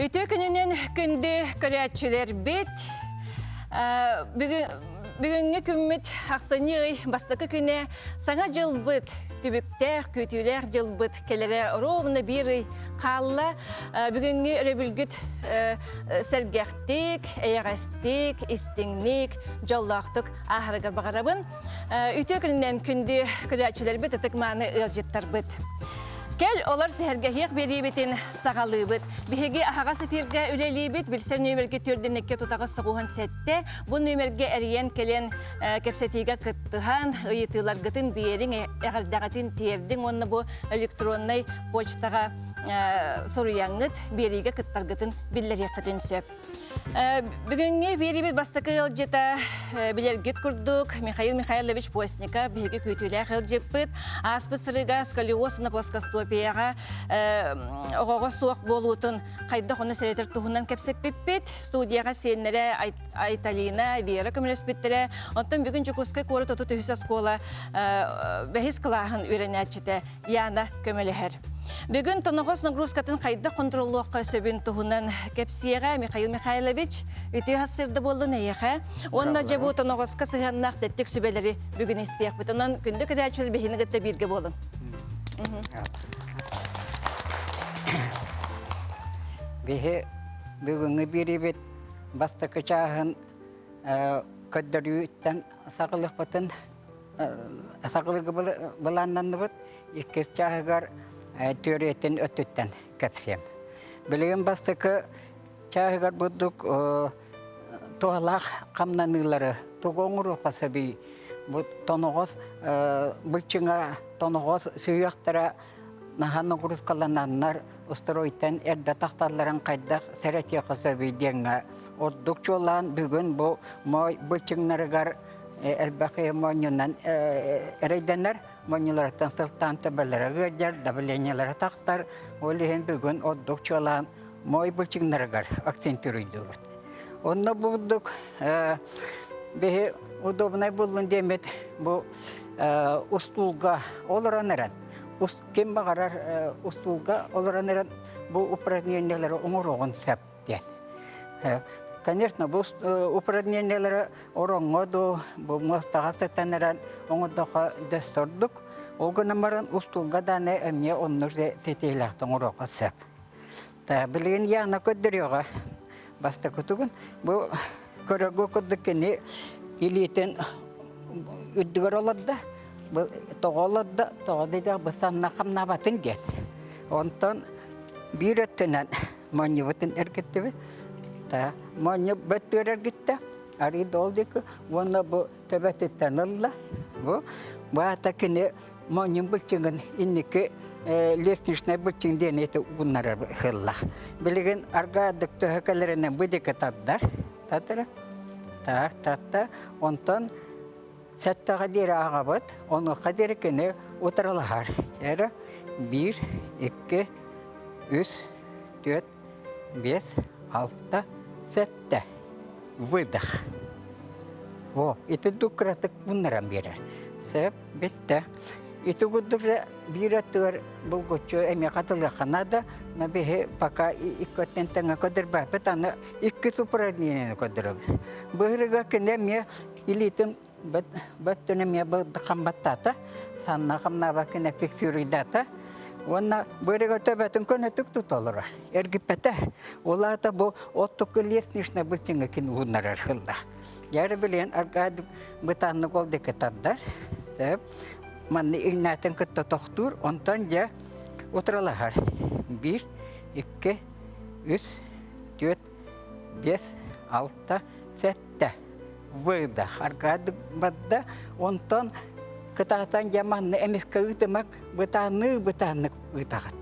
Ütü gününün gündü körəçülər bit. Bugünkü kümmüt Aksanıy bastakı güne sana jılbıt tübükter kötüler jılbıt kelere rovna biri kalla bugünkü örebülgüt sergahtik, eyagastik, istingnik, jallaqtık ahırgar bağarabın. Ütü gününden gündü körəçülər bit atıkmanı ılcıttar bit. Gel olar сэһэргэһиэх берибитин сагалыбыт. Биһиги ахага сефирге үлелибит билсер нөмерге төрденекке тутагыс тогухан сетте. Бу нөмерге эриен келен кепсетиге кыттыхан ыйытылар гытын биерин эгардагатын тердин онны бу электронный почтага соруяңыт бериге кыттар гытын биллер якытын сөп. Бүгүнгү берибит бастакы ылжыта билергит курдук Михаил Михайлович Постника биһиги күтүлэ хылжыппыт. Аспыт сырыга сколиоз плоскостопияга огого суак болуутун кайда хону серетер тухунан кепсеппиппит. Студияга сеннере Айталина Вера көмөлөспүттере. Онтон бүгүн Жукускай кору тоту төһүсө школа бехис клахын үйрөнөчүтэ Яна көмөлөһөр. Бүгін тоногос нагрузкатын қайда контролуаққа сөбін тұхынан кепсияға Михаил Михайлович үті хасырды болды нәйеға. Онна жабу тоногосқа сығаннақ дәттік сөбелері бүгін істейік бұд. Онан күнді кірәчілер бейіні ғытта бірге болын. Бейі бүгінгі бірі бет бастықы чағын көддірі үттен сағылық бұтын сағылығы бұланнанны бұд. Еккес чағығар Төретін өттіттен кәпсем. Білген бастықы чағығар бұддық тоғалақ қамнанылары тоғоңыр оқасы бей. Бұл тоноғыз, бұлчыңа тоноғыз сүйіқтара нағаны құрыз қалананлар ұстыройттен әрді тақтарларын қайдақ сәрәте қасы бей денгі. Ордық жолан бүгін бұл бұлчыңнарығар әлбәқия мойнынан әрейденер Монилардан сылтан табалары ғаджар, давлениялары тақтар, олеген бүгін отдық чолан мой бұлчыңнарығар акцентүрейді бұд. Онна бұддық бейі удобнай болын демет бұл ұстулға олараныран. Кем бағарар ұстулға олараныран бұл упражнениялары оңыр оғын сәптен. Конечно, бұл упражнениялары ороңғыду, бұл мұстаға сәттенерін оңыдыға дөстірдік. Олғынымарын ұстулға даны әмне оннырды тетейліқтің ороға сәп. Білген яғына көддіріға баста күтігін. Бұл көрігі күдіккені елейтін үддігір оладда, тоғаладда, тоғадайда бұсанна қамнабатын ген. Онтан бір өттінен мәне бұтын әркетті бі. Мәне бөттер әргітті, арыды олдекі, оны бұл төбәттеттен ұлла. Бұғата кені мәнен бұлчыңын иннекі лестнішіне бұлчың денеті ұнары ғылла. Білген арғадық төхекелерінен бұдекі таддар. Таддыры? Татта. Онтан сәттіға дері ағабыд, оны қадері кені отыралығар. Жәрі 1, 2, 3, 4, 5, 6, 7. Выдох. Во, это дукратык bunlardan берер. Сәп, бетті. Это гуддыры биратыр бұл көтчі әме қатылы қанада, на бейі пока икөттен таңа көдір бәпет, аны икі супраднені көдірі. Бұғырыға кіне ме илетін бөттіні ме бұлды қамбаттата, санна қамна бәкіне фиксирүйдата, Онна бұрыға төбәтін көні түк тұталыр. Әргіппәті, олата бұл оттықы леснішіне бұлтыңы кен ұғынар арқылда. Яры білен арғады бұтанны қолды кітаддар. Манны игнатын күтті тоқтур, онтан жа отыралағар. 1, 2, 3, 4, 5, 6, 7. Выдох. Арғады бадда, онтан Кытатан жаманны әмескі ұйтымақ бұтаны ұйтағат.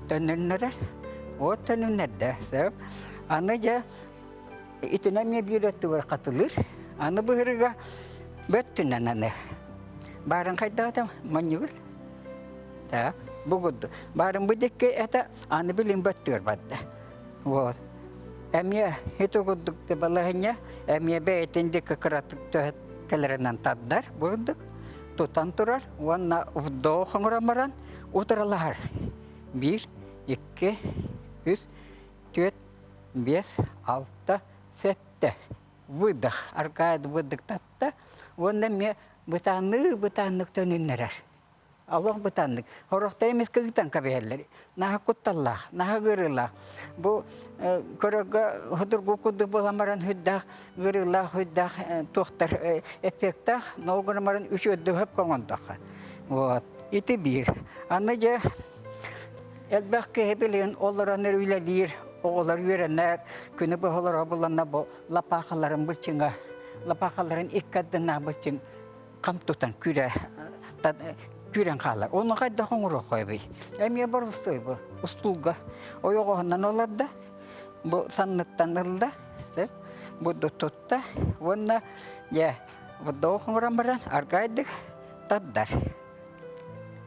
Төнінлерер, о төнінлерді. Аны жа итінәме бір өтті бар қатылыр. Аны бұғырыға бөттінен аны. Барын қайдағатам, мәні бұл. Бұғыды. Барын бұдекке әті аны білін бөттігір бадды. Әме хеті құддықты балағыня, әме бәйтіндегі қыраттық төхет кәлерінен таддар бұғыдық. Тутан турар, онна вдох оңырамаран, отыралар. 1, 2, 3, 4, 5, 6, 7. Выдох. Аркаид выдох татта. Онда ме бытаннык төнүннерер. Аллах бытаннык. Хорохтар эмес кыгытан кабеллер. Наха кутталлах, наха гырылах. Бу көрөгө худургу куду боламаран хүддах, гырылах, хүддах, тохтар эффектах, нолгырмаран үшөддө хөп коңондакка. Вот. Ити бир. Аны же элбәкке хебелен олораныр үйлелир, оғылар үйренер, күні бұл олар обыланна бұл лапақаларын бұлчыңа, лапақаларын иккаддына бұлчың қам тұтан күрен қалар. Оны қайда қоңыр оқой бей. Әмие бар ұстой бұл, ұстулға. Ой оғығынан олады, бұл санныттан ылда, бұды тұтта, оны, бұды оқыңыран баран, арғайдық таддар.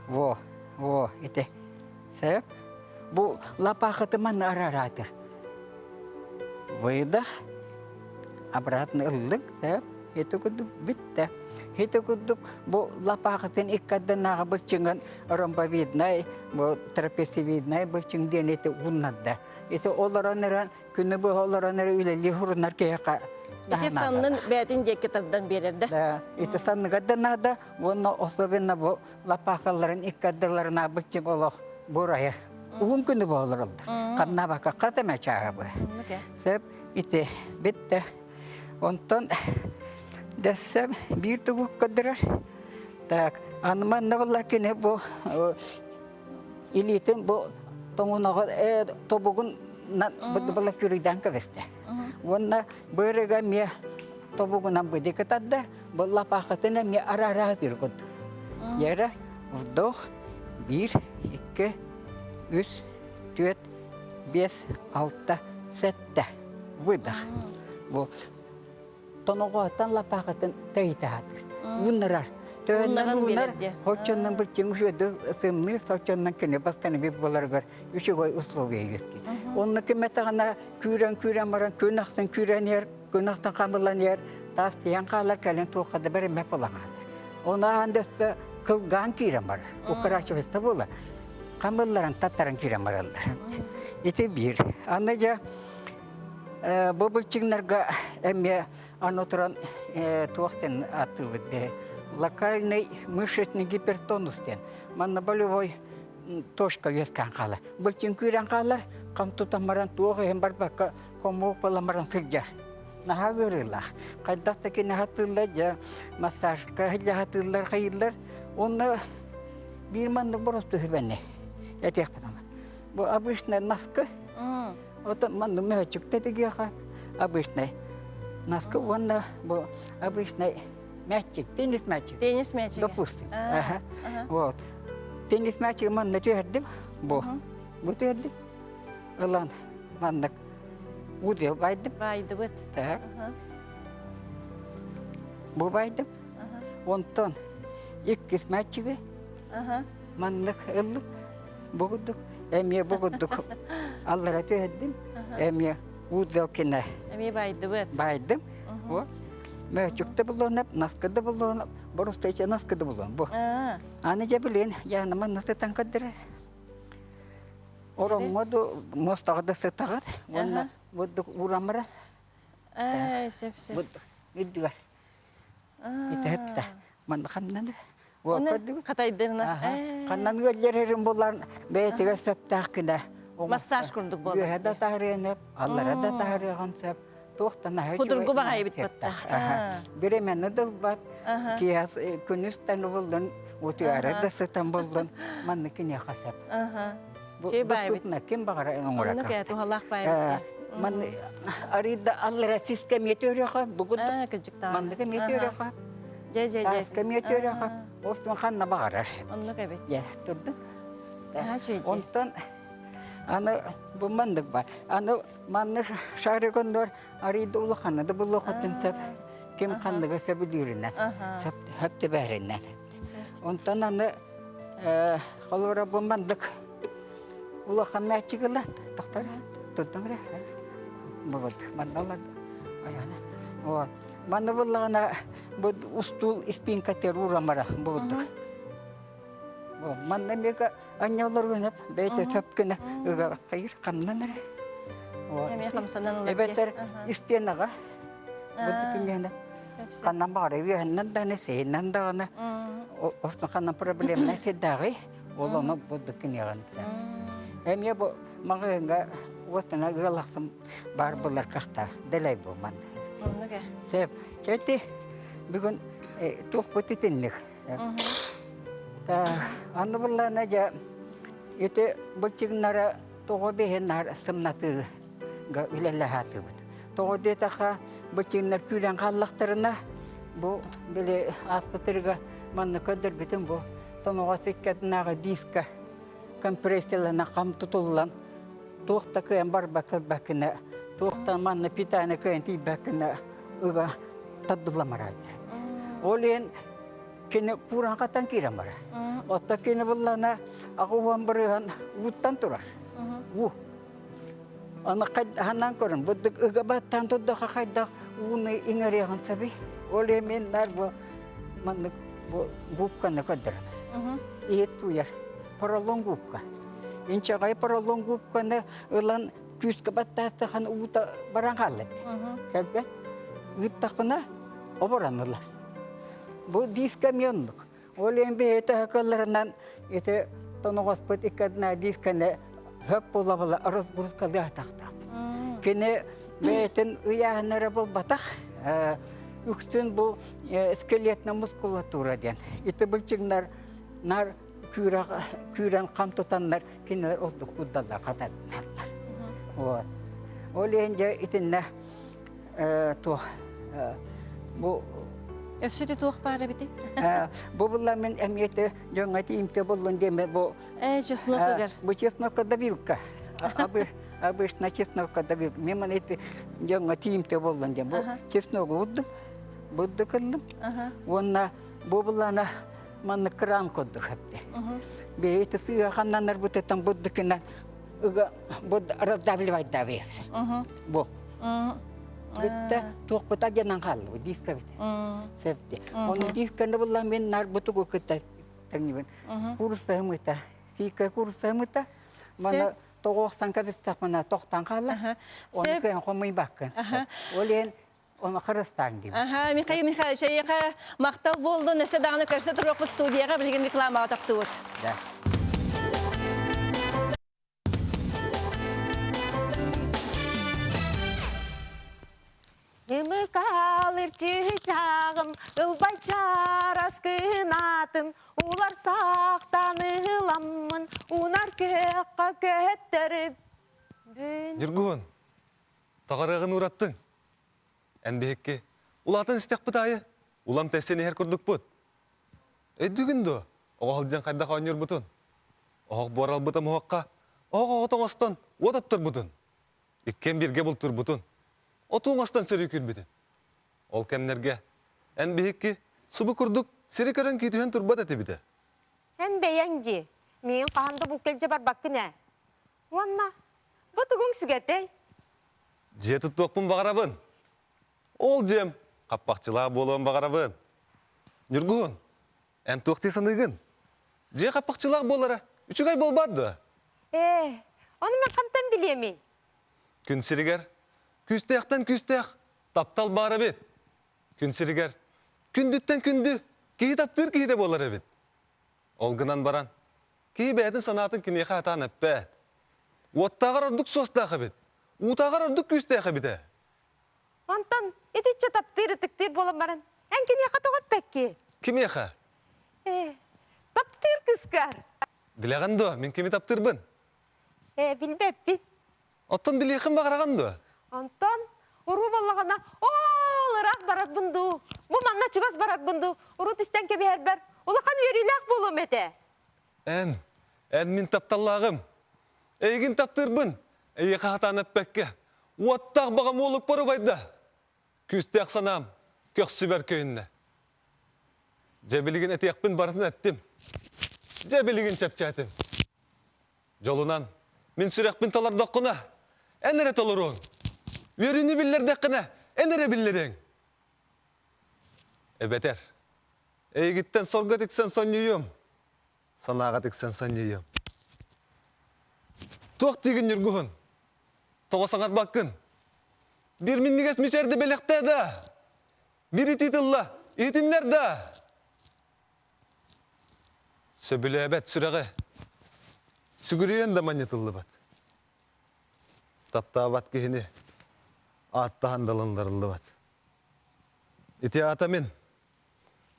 Во, ете. Сәп, бұл лапақытыман араратыр. Выдох, обратно ылдық, сәп, ете күдік бітті. Ете күдік бұл лапақытын иккадынаға бұлчыңын ромба виднай, бұл трапеси виднай бұлчыңден ете ұннадды. Ете олараныран, күні бұл олараныры үйлелі хұрынар кейіқа. Ете санның бәтін декетардан берерді. Ете санның ғадданада, оны особенно бұл лапақаларын иккадыларына бұлчың олық бурaya. Uğun günü boğuluruldu. Kanına baka katama çağı bu. Sep ite bitti. Ondan desem bir tuguk kadırar. Tak anıman ne valla ki ne bu ilitin bu tomunağı tobuğun bu valla kürüden kaveste. Onunla böyle gamiye tobuğundan bu dikkat adı. Bu lapakatına mi ara dirgud. Yere vdoh 1, 2, 3, 4, 5, 6, 7. Выдох. Bu tonoğatan lapakatın teyitahadır. Bunlar. Bunlar hoçondan bir çingüşüdü sımnı soçondan kene bastanı bir bolargar üçü koy uslubiye yüzki. Onun kimetağına küren baran küren yer, künahtan kamılan yer, tas tiyan kalar kalen tuğkadı beri mepolağadır. Ona andesi kılgan kiren var. O karaşı vesta bola. Kamılların tattaran kiren varallar. İti bir. Anlıca bu bılçınlarga emme anlatıran tuğakten atı vide. Локальный мышечный гипертонустен. Манна болевой точка вескан кала. Былчын күрен калар, камтута маран туога хембар бака кому паламаран сылжа. Наха гырылах. Кайдакта ки нахатылла жа массаж кахилля хатыллар хайыллар. Онна bir mandık borostu hübenne. Etek patama. Bu обычная наска. Вот манду мячик тетегеха. Обычный. Наска онна bu обычный мячик, теннис мячик. Теннис мячик. Допустим. Вот. Теннис мячик man ne tüyerdim. Bu. Bu tüyerdim. Ulan mandık. Udel baydım. Baydı bıt. Tak. Bu baydım. Ondan ikis mячиги. Mandık ıllık. Buguduk. Emiye buguduk. Allah'a tüyerdim. Emiye udel kine. Emiye baydı bıt. Baydım. O. Mövcükte bulunup, naskıda bulunup, borusta içe naskıda bulunup bu. Anıca bilin, yanıma nasıl tankadırır. Oran modu, mostağda sıtağır, onunla budduk uğramara. Şef. Budduk, üddüver. İte hıtta, mandı kandanır. Onu kataydırlar. Kandan göllerim bunlar, beytiga söptağ kine. Massaj kurduk bu. Gühede tahriyenip, Allah'a da tahriyen söp. Hudurgu bağay bit batta. Bire meni de bat. Kiyas künüsten buldun, utuyara da sıtan buldun. Manı ki ne kasap. Şey bağay bit. Kim bağıra en uğraka. Onu kaya tuhalak bağay bit. Manı arida Allah'a sistem yetiyor ya. Bugün manı kim yetiyor ya. Tas kim yetiyor ya. Osman Khan'la bağırar. Onu kaya bit. Ya durdun. Ondan Ana bu mandık var. Ana mandır şahri kondur. Arıydı ulu kanı da bulu katın sep. Kim kandığı sebilirinden. Hep de behrinden. Ondan ana kalora bu mandık. Ulu kanı açıkla. Doktor tuttum re. Bu mandalar. Ayana. O mandı bulana bu ustul ispin kater uğramara bu. Man mereka anyalar gönep, bete tepkine, kayır kanlanır. Эме хамсанан улар. Эбетер истенага. Буддикинена. Канан бары виһеннен да несеннен да аны. Осно канан проблемна седагы. Олоно буддикинеганса. Эме бу магынга отына галахсым бар булар какта. Делай булман. Оннуга. Сеп, чәти бүгін тоқ бұтетінлік. Аны бұллана жа, еті бұлчығынара тоғы бейінар сымнатыға үлелі хаты бұд. Тоғы детаға бұлчығынар күйлен қаллақтарына бұл біле аспытырға манны көдір бітін бұл тоныға секкетінаға диска компрессиялана қам тұтылан тоқта көйен бар бақыл бәкіні тоқта манны питаны көйен тей бәкіні ұға таддыламарайды. Ол ең кені пуран қаттан керемара. Отта кені бұллана ағуан бұрыған ұттан тұрар. Аны қаннан көрін. Бұддық ұға баттан тұддаға қайдақ ұны еңіреген сәбі. Ол емен нар бұл губканы көдір. Ет суяр. Паралон губка. Инчағай паралон губканы ұлан күскі баттастыған ұта баран қалып. Кәлбет? Үттақына оборанылар. Бұл диска мендік. Ол ембе еті әкаларынан еті тоноғаспыт икадына дисканы хөп болабыла арыз бұрысқалы атақта. Кені бәйтін ұяғынары бұл батақ, үксін бұл скелетна мускулатура ден. Еті бұлчыңдар нар күйрен қам тұтанлар кенелер олдық ұддалда қатадынарлар. Ол емде етінне тоқ bu Ösüdü tuğ bari biti. Bu bunların emniyeti cöngati imte bulun deme bu. Чеснокыгар. Bu чеснокка da bilka. Обычно чеснокка da bilka. Memang itu cöngati imte bulun deme. Bu чеснок vurdum. Buddu kıldım. Ona bu bunlarına manı kram koyduk hepte. Bir itu suya kananlar bu tetan buddu kina. Bu aradabli var da ver. Bu. Bitta toqput ajanan qallı bu diska bit. Septi. Onu diskanda bullan men nar butugu kıta tangiben. Kursa mıta. Sika kursa mıta. Mana toqsan kabista mana toqtan qallı. Onu kıyan qo'may bakkan. Olen onu qırıstan gibi. Mikhail şeyha maqtav boldu nese dağını körsötür oqu studiyaga bilgin reklama ataqtı. Da. Немы қалыр чағым, ұлбай чарас кынатын, улар сақтаныламын, унар көққа көттіріп. Жүргуін, тағарағын ұраттың. Әнбекке, улатын істек бұтайы, улам тәсені әр күрдік бұд. Өйдігінді, оғалден қайдақ ойнер бұтын. Оғық борал бұтым оғыққа, оғы оғытың остан, отаттыр бұтын. Иккен бірге бұлтыр бұтын. Отуң астан сөрі күлбеді. Ол кәмнерге, әнбекке, сұбы күрдік, сері көрін күйтіген тұрбат әті біді. Әнбейенжі, мен қағанды бұл келже бар баққыне. Онна, бұтығың сүгәтей. Жеті тоқпын бағарабын. Ол жем, қаппақчылар болуын бағарабын. Нүргуын, ән тоқти санығын. Же қаппақчылар болары, үшігай болбады. Оны мен қантан білемей. Күн сірігер, күстеяқтан күстеяқ, таптал бары бет. Күн сірігер, күндіттен күнді, кей таптыр кейде болар бет. Олғынан баран, кей бәдің санатын кінеқі атан әппәд. Оттағар ордық состағы бет, ұтағар ордық күстеяқы бет. Антан, ететші таптыр үтіктер болам баран, ән кінеқі тоғат бәкке. Кім еқі? Таптыр күскар. Білеғанды, мен кеме таптырбын? Білбәппін. Оттан білеқін бағарағанды? Антон, ұру болағана, олырақ барат бұнду. Бұл манна чугас барат бұнду. Ұру тістен кебе әрбәр. Олақан үйріләқ болу мәте. Ән мен тапталлағым. Әйгін таптырбын. Әйе қағатан әппәкке. Уаттақ бағам олық бары байды. Күстәқ санам, көқсі бәр көйінне. Жәбілігін әтеқпін барытын әттім. Жәбілігін чәпчәтім. Жолынан, мен сүрәқпін талардаққына. Әнірі толыруын. Веріні білдердіқіне, әнірі білдерің. Әбетер, әйгіттен сорға тіксен сонүйым, санаға тіксен сонүйым. Тоқ деген үргіғын, Тоғасаңар баққын. Bir minniges miçerdi belekte de. Bir ititilla, itinler de. Söbülebet süreğe. Sügürüyen de manyetıllı bat. Tapta bat kihini. Atta handalanlarıllı bat. İti atamin.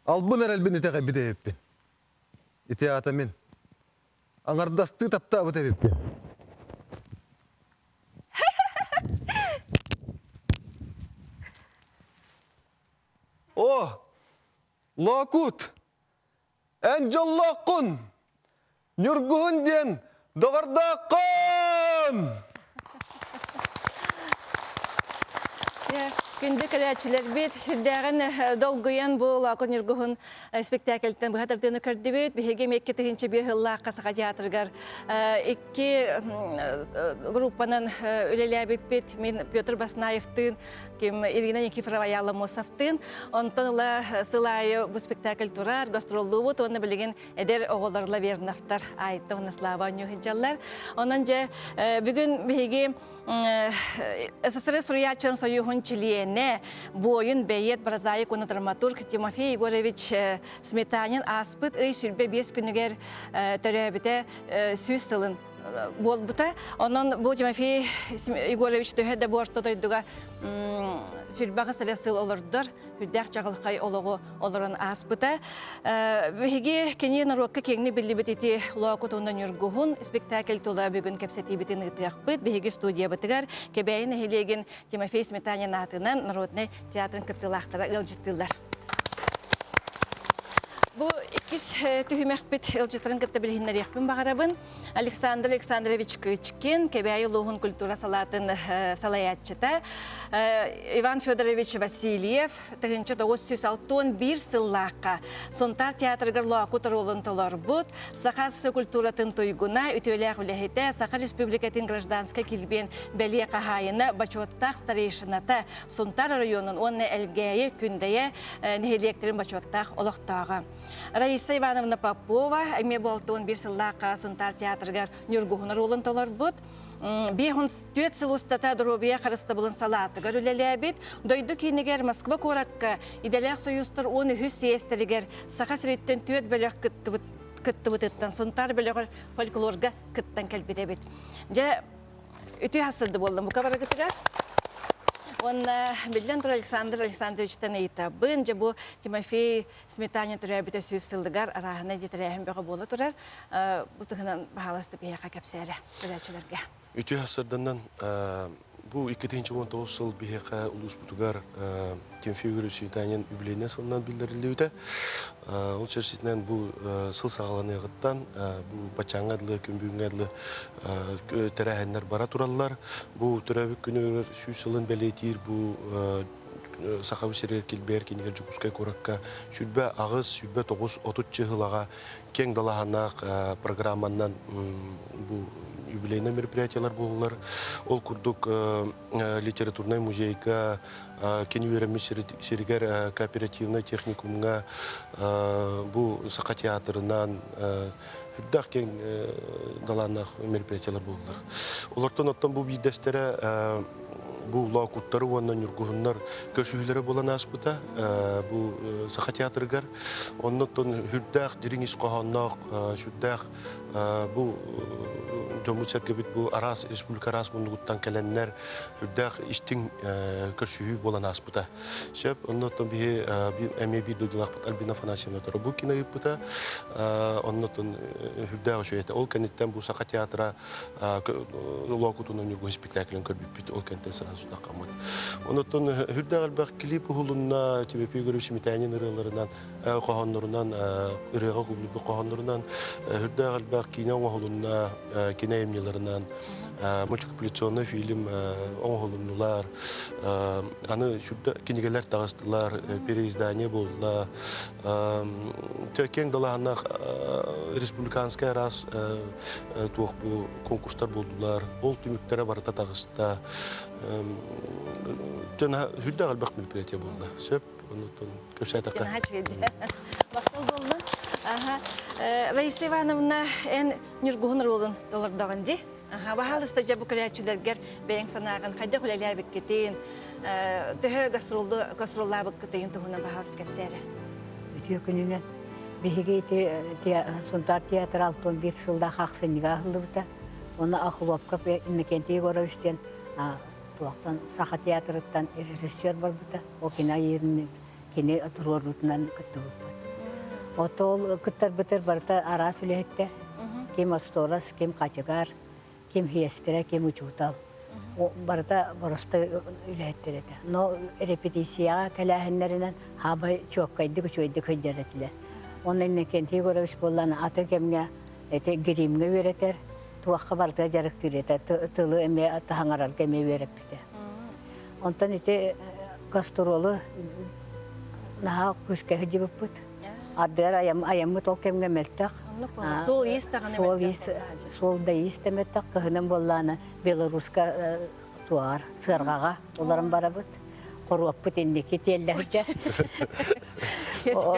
Albın erelbin ite bir de yapın. İti atamin. Anardastı tapta bat yapın. Oh, lakut, enjallakun, nyurguhun diyen, doğardakun. Күнді кірәтшілер бет, хүлдәғін долгыян бұл ақын үргіғын спектакльтен бұғатырдыны көрді бет, бігеге мекке тігінші бір ғылла қасыға театргар. Екі группанын өлелі бет, мен Петр Баснаевтың, кем Ирина Никифорова Ялла Мосовтың, онтан ұла сылайы бұл спектакль тұрар, гастроллы бұд, оны білеген әдер оғыларлы вернафтар айты, оны слава нүйхінжалар. Онан же бүгін бігеге СССР Сурьячын Союхун Чилиене бойын бейет бразайы көні драматург Тимофей Егорович Сметанин аспыт үй сүрбе 5 күнігер төрәбіте сүз сылын бол бұта. Онын бұл Тимофей Егорович төхеді борты дойдуға сүрбағы сілі сыл олырдыр, хүлдәқ жағылықай олығы олырын аспыта. Бігеге кенен ұрыққа кеңні білі бітеті лоқыт онын үргіғын спектакль тұла бүгін кәпсеті бітін ұтық бұд. Бігеге студия бұтығар кәбәйін әйелеген Тимофей Сметанин атынан Народный театрын кіптілақтыра ұлжыттылар. Бу икис түхімәк бет ылжытырын кітті білгенлер еқпін бағарабын. Александр Александрович Кычкин, кәбәйі луғын культура салатын салаятчыта. Иван Федорович Васильев, 1961 сыллаққа. Сонтар театргар луақут ролын толар бұд. Сақасы культуратын тойгуна, үтөләқ үләхеті, Сақа Республикатын гражданска келбен бәле қағайына бачуаттақ старейшыната. Сонтар районын онны әлгәйі күндәйі нәхелектерін бачуаттақ олықтаға. Раиса Ивановна Попова, әме болтуын бір сыллаққа Сонтар театргар нүргуғын ролын толар бұд. Бейхун төт сылыстата дробия қарысты бұлын салатыгар үлеләбет. Дойды кейінігер Москва коракка, иделәқ союстыр оны хүс тиестерігер Сақа сіреттен төт бөліқ кітті бұтыттан, Сонтар бөліғір фольклорға кіттен кәлбет әбет. Жа үті хасылды болдым бұқа бара кітіға. Онна білден тұр Александр Александровичтен ейтабын, же бұл Тимофей Сметанин түрәбіті сөз сылдығар арағына жетірәйін бөғі болы тұрар. Бұтығынан бағаласты бейеқа кәпсәрі түрәчілерге. Үті ғасырданнан бұл 2019 сыл бейеқа ұлыс бұтығар Тимофей Сметанин юбилейіне сылынан білдірілді өті. Ол черсетінен бұл сыл сағаланы еғіттан, бұл бачаңа әділі, көмбүйін әділі тәрәхәнлер бара тұралылар. Бұл түрәбік күні сүй сылын бәлейтер, бұл Сақабы серер келбер, кенегер жүкіскай коракка, сүрбә ағыз, сүрбә 9-30 жылаға кең далағанақ программаннан бұл юбилейный мероприятиялар болылар. Ол күрдік литературный музейка, кені өремі серігер кооперативный техникумға, бұл Сақа театрынан, хүрдақ кең далағанақ мероприятиялар болылар. Олардан оттан бұл бейдестері бұл лақуттары оннан үргіғынлар көрсүйілері болан аспыта, бұл Сақа театрығар. Оннан хүрдақ деріңіз қоғаннақ, сүрдақ бұл Жомы сәркебет бұл арас, республика арас мұндығыттан кәләнлер үрдәқ іштің көрсүйі болан аспыта. Шәп, оннан бейі әме бір дөйділақпыт Альбина Фанасьевна тұры бұл кені ғыппыта, оннан үрдәқ үшөйеті. Ол кәнеттен бұл Сақа театра лақутының үргін спектаклін көрбіппет, ол кәнеттен сразу да қамыд. Оннан үрдәқ әлбәқ клип ұғылына, Тимофей Сметанин ұрыларынан, қоғанларынан, ұрыға көбілбі қоғанларынан, үрдәқ әлбәқ кейіне ұғылына, киноемнелерінен, мультипликационный фильм оңғылынулар, аны кинегелер тағыстылар, переиздание болдылар. Кең далағанақ республиканская раз туық бұл конкурстар болдылар, ол түміктері барыта тағыста. Хүлді әлбәқ мероприятие болды. Сөп, көпсәйтіққа. Бақыл болды. Раиса Ивановна эн нюргуһун ролун долордогон ди. Бахалыста жабы көрәчүләргә бәйән санаган хайда хулалябык кетен. Төһө гастроллабык кетен туһунан бахалыст кепсәре. Өтө күнүнөн биһиге Сунтар театр алтын бир сылда хаксыныга хылыбыта. Оны ахлопка иннекенти горовистен туактан Саха театрыттан режиссер бар бута. О кино еринен кине турорутунан кыттыбыт. Отол кыттар битер барта ара сүлехте. Кем асторас, кем качыгар, кем хиестере, кем учутал. Барта боросты үлеттерете. Но репетицияга калахыннарынан хабай чоккайды күчөйдү көжөрөтүлөр. Onun nekenti görüş bollan atı kemge ete girimge vereter. Tuakka barda jarık tirete tılı eme atı hangaral keme verepte. Ondan ete gastrolu naha kuske hıcıbıpıt. Adder ayamı tok kemge meltak. Sol istağını Sol da istemetak kıhının bollana Belaruska tuar sırgaga onların barabıt. Koruapıt indeki tellehce.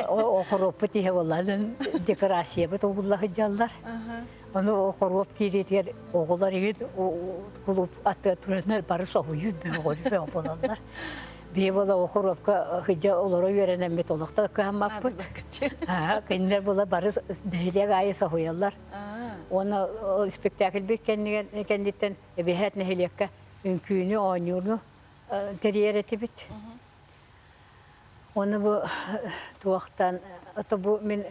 O koruapıt ihe bollanın dekorasiye bit oğullahı jallar. Onu o koruap kiretiyer oğullar evet o kulup atı turanlar barı soğuyu be oğullar. Bir bola o koruapka hıca olora verenen met olakta kıhamakpıt. Kendiler bola barı dehliye gayet soğuyallar. Onu spektakl bir kenditten bihat nehliyekka ünkünü oynuyordu. Teriyer etibit. Onu bu tuaktan ata bu min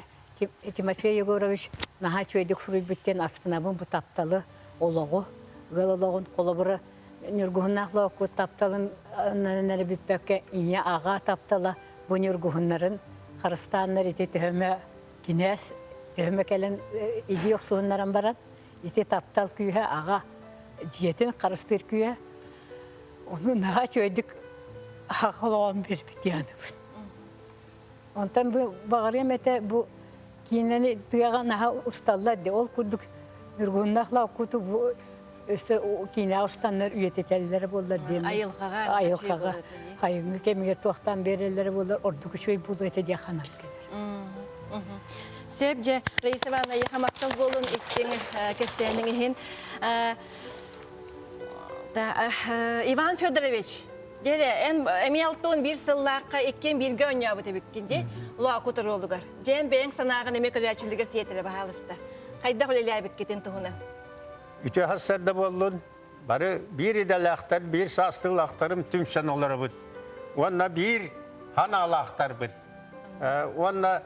Timofey Yegorovich naha çöydik fırıbitten aslında bu taptalı oloğu. Galoloğun kolabıra nürguhunakla oku taptalın nere bitbekke inya ağa taptala bu nürguhunların Kırıstanlar iti tühüme kines tühüme kelen ilgi yoksuğunların baran iti taptal küye ağa ciyetin karıstır küye. Onu naha çöydik ağılağın bir bitiyanı. Ondan bu bağırıyam ete bu kineni duyağa naha ustallar de ol kurduk nürguhunakla okudu bu o kine ustanlar üyetetelleri bollar diye. Ayılkağa. Hayır, kemiğe tuğtan verirleri bollar. Orduku şöyle bulu ete diye kanal gelir. Sebce Raisa Ivановna yıkamaktan bolun içtiğini kepseyenihin. Ivan Fyodorovich, gere en emiyaltığın bir sıllarka ekken bir gön yabı tebikkindi. Ula kutur olugar. Jen beğen sanağın emek rüyaçılıgır tiyetere bahalısta. Hayda huleli bikketin tuğuna. Ütü hasarda bollun, barı bir idalaktar, bir sastığılaktarım tümsen oları bud. Onna bir hanalaktar bud. Onna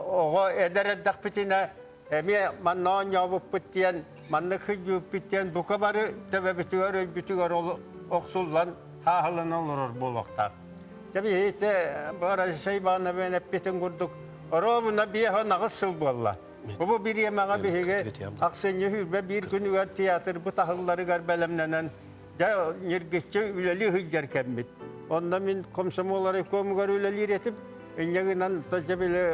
oğu edereddak bitine, emi mannaon yavuk bitiyen, manlık hıcıp bitiyen, bu kabarı tebe bütügör oksullan hahılın olur bulaktar. Tabi hiç bu arası bana ben hep bitin kurduk. Orabına bir hanağız sıl bolla. Bu bir yemeğe bir hege aksenye hürbe bir günü var tiyatr bu tahılları garbelemlenen ya nirgitçe üleli hıccar kemmit. Ondan min komsomolları komugar üleli üretip İnyağından tacabile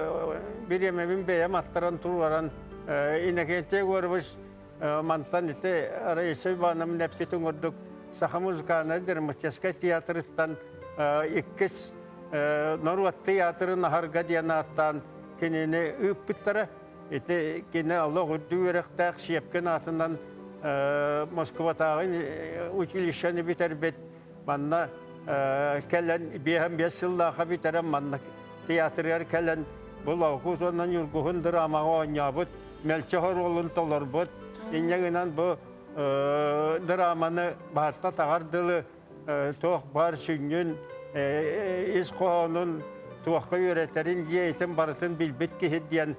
bir yemeğin beyem attıran turvaran inekete görmüş mantan ite arayışı banım nepitin orduk saha muzikana dermaçeska tiyatrıttan ikkis Norvat tiyatrın harga diyanattan kenine üppittara ite kene Allah düverektak şiyepken atından Moskova tağın uçilişeni biterbet manna kellen bihem besillah biterem manna tiyatrer kellen bulakus ondan yurguhun drama oynayıp melçehor olun tolarbut inyağından bu dramanı bahatta tağardılı toh bar sünnün isqoğunun tohka yöreterin yeğitim barıtın bilbit ki hediyen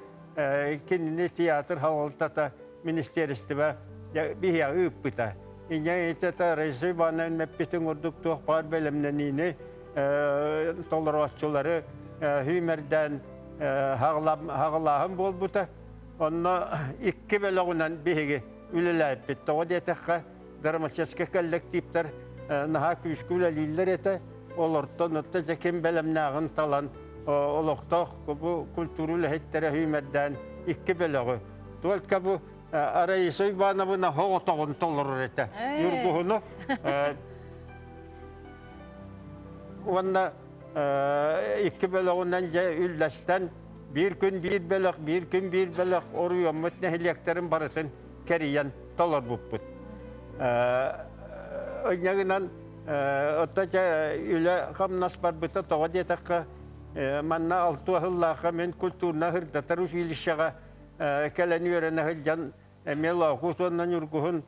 kendini tiyatr havaltata ministerisi ve bir ya üppüta İnya ite reisi bana meppitin orduk toh bar belemlenini toleratçıları hümerden hağlahım bol buta. Onunla iki bölüğünden bihigi üleleyip bitti. O detekka dramaçeske kollektifler naha küsküleliler ete olurdu. Nötte cekim belemnağın talan olukta bu kültürü lehittere hümerden iki bölüğü. Tuvalka bu arayısı bana buna hoğutağın tolurur ete. Yurguhunu. Onunla iki bölüğünden ülleşten bir gün bir belek oruyor mütnehileklerin barıtın keriyen dolar buput. Önyağından otaca üle kamnas barbıta toğa diyetakka manna altı ahıllaqa men kulturna hırda taruf ilişağa keleni yörene hılcan emela kusundan yurkuhun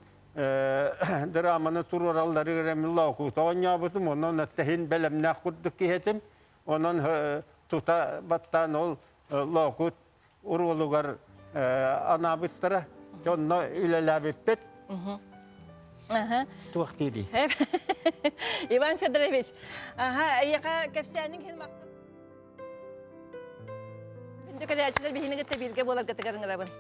dramanı tururalları emela kutu onyabutum onun ettehin belemne kudduk kihetim onun tuta battan ol lokut urulugar anabıttara onunla ülelabipet tuhtiri. Иван Федорович, яка кепсәнең һин вакыт. Инде кәрәчләр бихинең гетә билге булар гетәгәрен гәрәбен.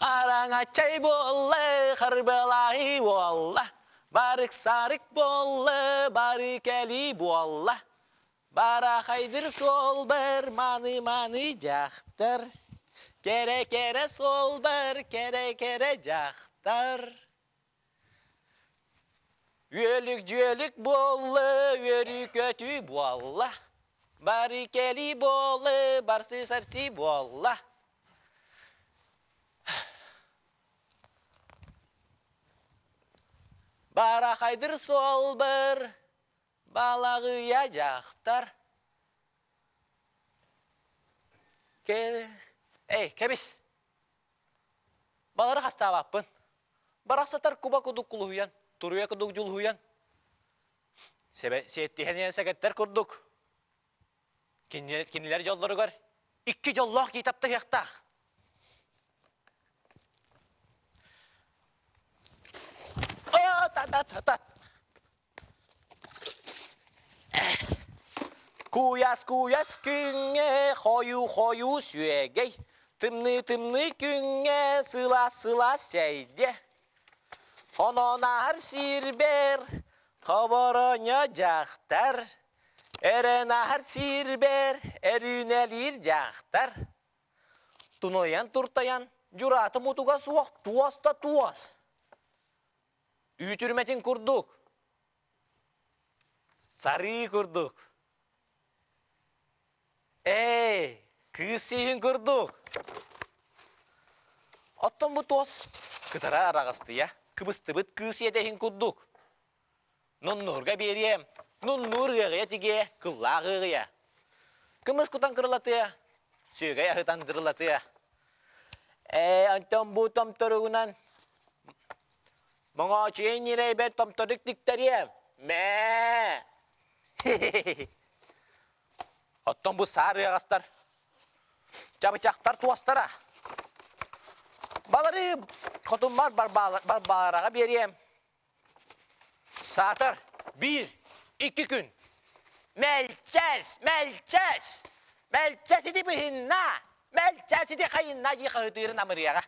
Араңачай болла, харбалай болла, барык-сарык болла, барыкәли болла. Бара хайдыр сол бір, маны-маны жақтыр. Кере-кере сол бір, кере-кере жақтыр. Өйлік-жөйлік болы, өрі-көті болла. Барыкәли болы, барсы-сарсы болла. Бара хайдыр сол бір, балағыя жақтар. Эй, кәбіс. Балары қастава аппын. Барақсатар куба күдік құлы тұруя күдік жүл хуян. Сеттихенен сәкеттер күрдік. Кенелер жоллары көр. 2 жоллақ кетапты яқтақ. Та-та-та-та. Куяс күнге, хою сүйегей. Тымны күнге, сыла сәйде. Хононар сирбер, хабарanya жақтар. Эренар сирбер, эрүнелир жақтар. Туноян туртаян, жураты мутуға суақ, туаста туас. Ütürmetin kurduk. Sarı kurduk. Kısıyın kurduk. Ottan bu toz. Kıtara arağastı ya. Kıbıstı bıt kısıya dehin kurduk. Nunnurga beriyem. Nunnurga tige kıllağı ya. Kımız kutan kırılatı ya. Sögaya hıtan kırılatı ya. Antam bu tam torugunan. Mga çiğnire be tam torik dikteriyem. Me. Ottan bu sarı ağastar. Çabıçaklar tuastara. Baları kotum var barbarağa beriyem. Saatler 1-2 gün. Melçes. Melçes idi bihinna. Melçes idi kayınna yıkıdırın amırıyağa.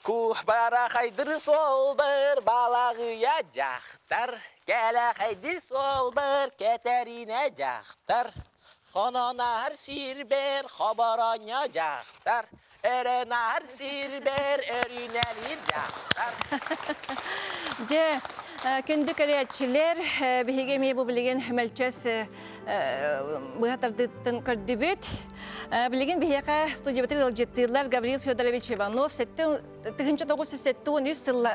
Kuhbara kaydır sol bir balağıya jaqtar. Kele kaydır sol bir keterine jaqtar. Hononar sirber habaranya jaqtar. Erenar sirber erünelir jaqtar. Je, kündü kariatçiler bihige bu bilgin melçes bu hatırdıtın kırdibet. Bilgin bihega stüdyobatı aljettiler Gabriel Fyodorovich Ivanov 1907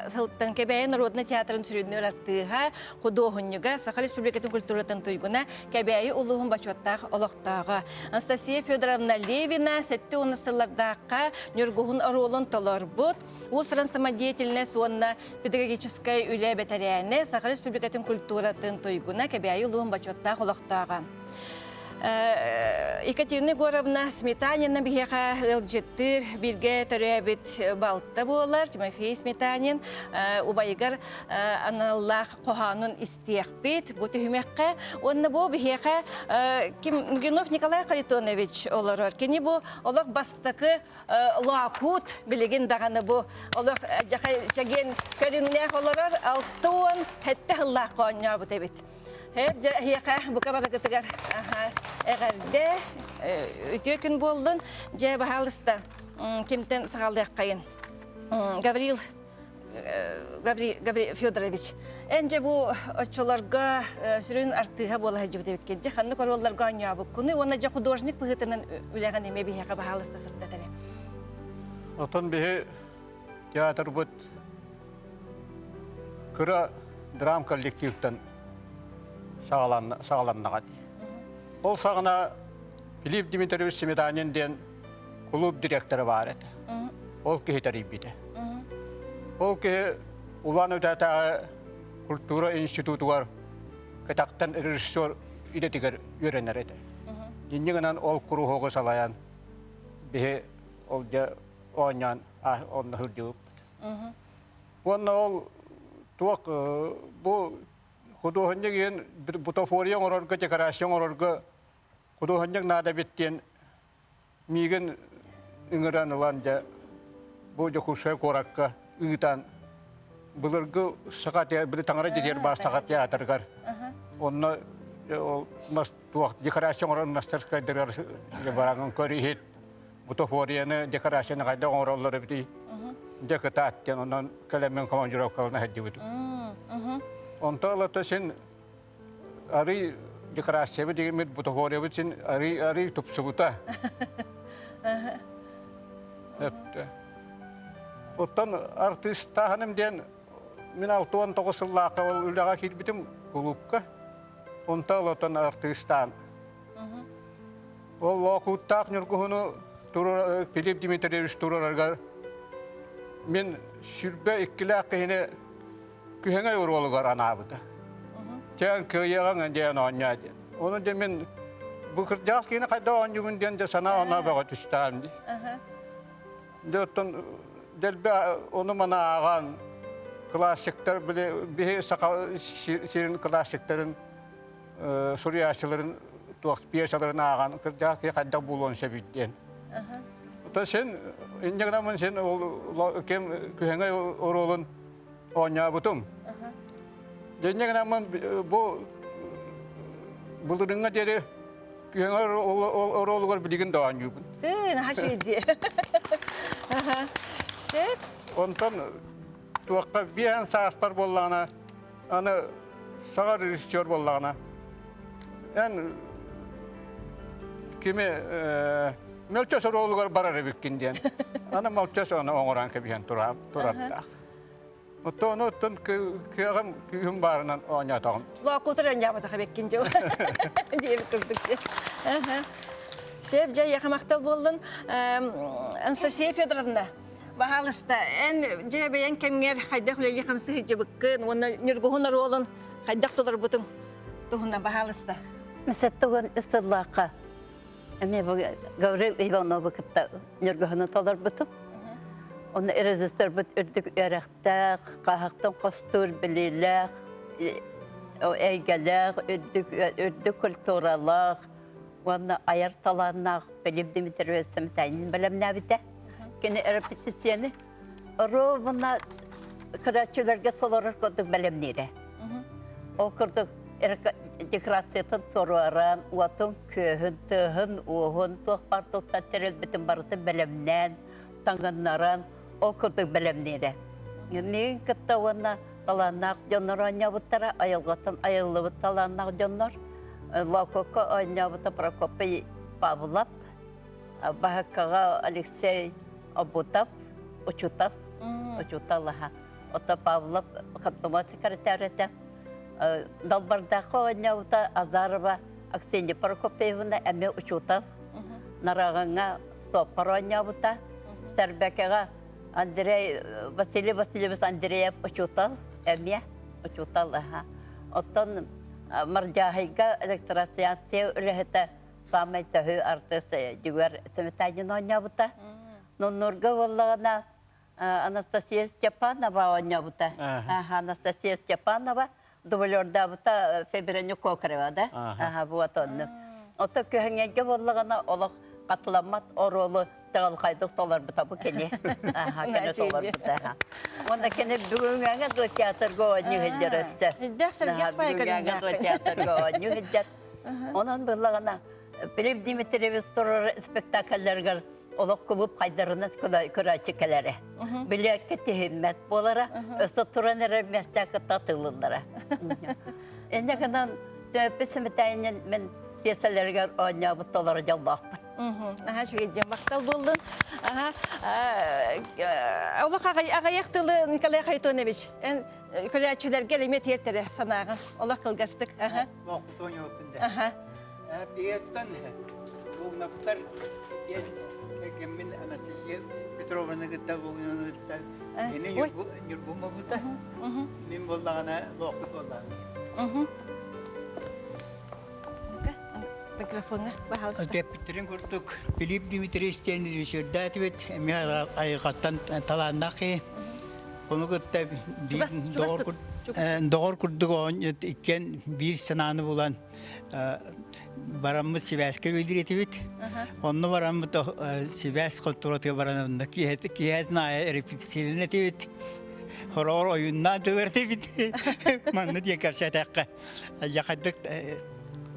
сылтан кебәйен Народный театрын сүрүдүнө артыга художнигга Саха Республикатын культуратын туйгуна кебәйи улугун бачуаттаг олоктага Анастасия Федоровна Левина 70 сыллардакка нюргугун ролун толорбут усран самодеятельность онна педагогическая үле бетаряне Саха Республикатын культуратын туйгуна кебәйи улугун бачуаттаг олоктага Екатерина Егоровна Сметанина бихеха ылжеттир бирге төрөбит балтта болар Тимофей Сметанин убайгар аналлах коханын истиякбит бу төһүмекке онна бу бихеха Генов Николай Харитонович олорор кени бу олох бастакы лакут билеген даганы бу олох жаген көрүнне олорор алтын хетте лакоnya бу тебит Heyka bu kadar kıtıgar eğerde ütüyükün boldun. Cebe halista kimten sağaldı kayın. Gavril Гаврий Федорович. Энже бу очоларга сүрүн артыга бола хажып деп кетти. Ханны королларга анябы күнү оны же художник быгытынан үлеген эме бихега баалыста сыртатары. Отон бе театр бут кыра драм коллективтен сагаланнаган. Ол сагына Филипп Дмитриевич Сметанин ден клуб директору бар эти. Ол кехетери биде. Ол ке улан өтәтә культура институты бар. Катактан режиссер идетигер йөренер эти. Иннегенен ол куру хогы салаян. Бе ол же онян он хылдып. Он ол туак бу художниген бутафория орорга декорация орорга художник надо биттен миген ингеран ланда бу же хуше коракка ыйтан булыргы сагат бир таңара дер бар сагат театргар онны ол мас туак декорация орон мастерская дер бараган көрихет бутафорияны декорацияны кайда ороллар бити декататтен онан калемен командировкаларына хәддибит. Онталата сен ари декорация деген мет бутафория битсен ари тупсубута. Оттан артист таһаным ден мен 69 жыллакка ол үлага китбитим клубка. Онталатан артисттан. Ол вакыттак нургуну Филипп Дмитриевич турарга мен сүрбе иккилак кене күһәңә уролгар анабыда. Тән көйәгән дигән анья. Оны да мен бу кырдас кене кайда аньюгын дигән дә сана анабага төстәм ди. Дәттән дәлбә оны мана аган классиктар бе сакал сирин классиктарын суриячларын туак пьесаларын аган кырдас кайда булон сәбиттен. Sen injeknaman sen kem kühenge orolun onya butum. Injeknaman bu buldurunga deri kühenge orolugar biligin doğan yubun. Tın haşidi. Sen ondan tuakka bihan saaspar bollana ana sagar rejissör bollana. Yani kimi Melças orolugar barar bükkinden. Ana melças ona oğuran kebihen turapta. Onu kıyağım kühüm barından onya tağım. Vakuturan yapıda kabekkince diye kırdık. Şef jay yakamaktal boldun. Anastasiya Fedorovna. Bahalısta en cebeyen kemger hayda huleli kamsı hicabıkkın. Ona nürguhunar olun. Hayda tutar butun. Tuhundan bahalısta. Mesattuğun istillaka. Eme bu Gavril Ivanova kıtta nürguhunu talar butum. Onu rejissör bit ürdük örektak, kahaktan kostur bililak, o eygelak, ürdük kulturalak, onu ayar talannak, Filip Dimitrievich Smetany'nin bilemne bite. Kene repetisyonu. Oro buna kıraççılarga tolarak koduk bilemnire. O kurduk dekorasiyatın toruaran, uatın köhün, tığın, uğun, tuğpartoktan terel bitin barıtın bilemnen, tanganlaran, o kurduk bilemnire. Min kıtta ona talannak jonlar oynabıtara, ayılgatın ayıllıbı talannak jonlar. Lakoko oynabıta Prokopi Pavlov, Bahakaga Alexey Abutov, Uchutallaha. Ota Pavlov, kaptama sekreteriyete. Dalbardakı oynabıta Azarova, Aksenya Prokopyevna, Eme Uchutov. Narağına Stopar oynabıta. Serbekaga Andrei Vasilyevich Andreyev Uchutov, Eme Uchutallaha. Otan Marjahiga elektrasiyasiya ülehete samay tahı artist Jugar Smetany'nin oynabıta. Nurga vallağına Anastasiya Stepanova oynabıta. Anastasiya Stepanova dublörde bıta Febrenyo Kokreva'da. Bu atanı. Ota köhengege vallağına olaq katılamat orolu tağıl kaydık dolar bıta bu kene. Kene dolar bıta. Onda kene bugüngenge do teatrga oynayıcı reste. Ders sergah payı kadın. Bugüngenge do teatrga oynayıcı. Onun vallağına Филипп Дмитриевич турар спектакльләргә олық клуб кайдарына көрәчекеләре. Билетке тәһиммәт болара, өстә туран мәстәк татылындыра. Энде генә песимтәйнен мен пьесаларга ойнап толар җалбакпын. Аха, шуге җамбактал булдың. Аха, Олық ағаяқтылы Николай Харитонович, көрәчеләргә лимит ертере санагы. Олық кылгастык. Аха. Вакытын өпүндө. Аха. Биеттен бугнактар кеммен Анастасия Петровна гытта бугнаны гытта. Эне юрбума бута. Мен боллагана локут боллаган. Микрофонга бахалысты. Тептерин курдук. Филипп Дмитриевич режиссерда атыбет. Мен айгаттан таланнакы. Onu gıtta doğru kurduk iken bir sananı bulan baramı Sivas'ka bildiretibit. Onu baramı da Sivas kontrolü baranında ki hetna repetisyonun etibit. Horor oyundan dövertibit. Manlı diye karşı takka. Yakaddık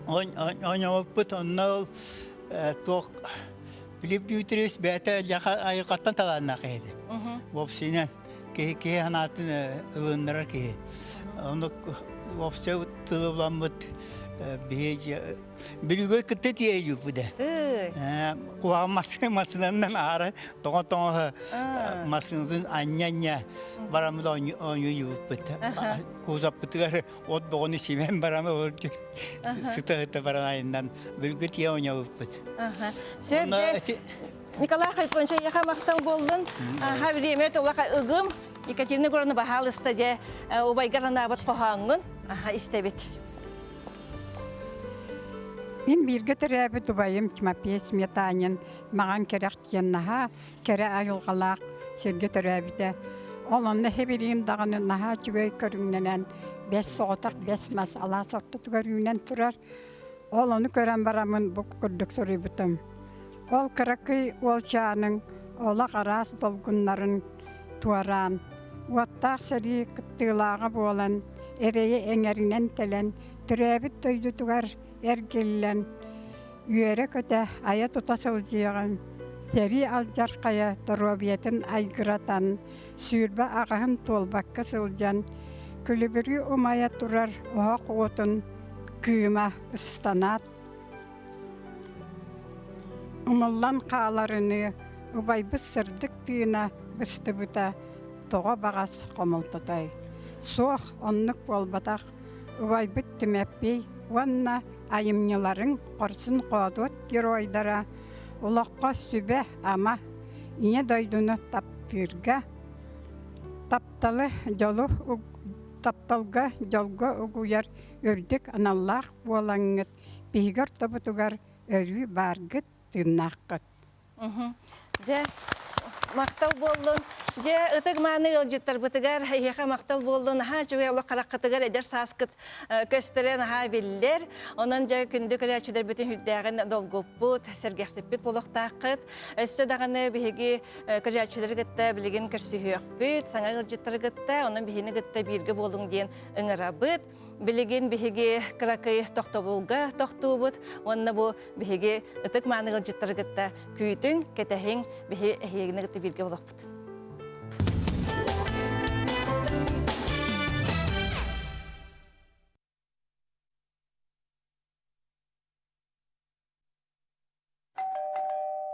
oynayıp onu çok Filip Dmitриевич bete ayaktan talanakıydı. Vopsinen ki hanatın ılınlara ki onu vopse tılıblanmıt bilgöy kıtte diye bu da. Kuva masından ara toğun masının anyanya baramda oynuyor bu da. Kuzap bıtıgar ot boğunu simen baramı oldu. Sıtı baranayından bilgöy diye oynuyor bu da. Söyle Николай Харитонович, я хамахтал болдун. Хавриме толака ыгым. Екатерина Горовна бахалыста же убайгарана бат фахангын. Истебит. Мен бирге төрәбі дубайым тимапес метанин маған керек теннаха кере айылғалақ серге төрәбіде. Олонны хеберейім дағаны наха жүгөй көріңненен 5 соғытақ 5 мас ала сорты көріңнен тұрар. Олоны көрен барамын бұл күрдік сұры бұтым. Ол кыракый ол чаның олақ арас долгуннарын туаран. Уаттақ сәрі кыттылаға болан, әрейі әңерінен тәлен, түрәбіт тойды туғар әргеллен. Үйері көті ая тұтасыл жиған, тәрі алжарқая тұробиетін айгыратан, сүйірбі ағағын толбаққа сылжан, күлібірі умая тұрар оғақ отын күйіма ұстанат. Умаллан қаларыны, убай біз сырдық түйіна бұсты бұта, тоға бағас қомылтытай. Соқ оннық болбатақ, убай бүт түмәппей, уанна айымныларын қорсын қодуат геройдара, улаққа сүбе ама, ине дойдуны таптырға, тапталга жолға ұғуяр өрдік аналлақ болаңыт, бейгір тобытуғар өрі баргыт тыннаққыт. Же мақтал болдun. Же ытык маны ылжыттар бытыгар хейха мақтал болдun. Ха жүге олы қараққытыгар эдер саскыт көстерен ха биллер. Онан же күнді көрәчілер бүтін хүлдәғін долгуппут, сәргәқсіппіт болуқтақыт. Өсті дағаны бігі көрәчілер гітті білген көрсі хөкпіт, саңа ылжыттар гітті, онан бігіні гітті бірге болдың дейін ыңырабыт. Билеген биһиги кракай тохтобулга тохтубут онна бу биһиги ытык маныгыл жыттаргытта күйтүң кетеһиң биһи эхегине гытты бирге болокпут.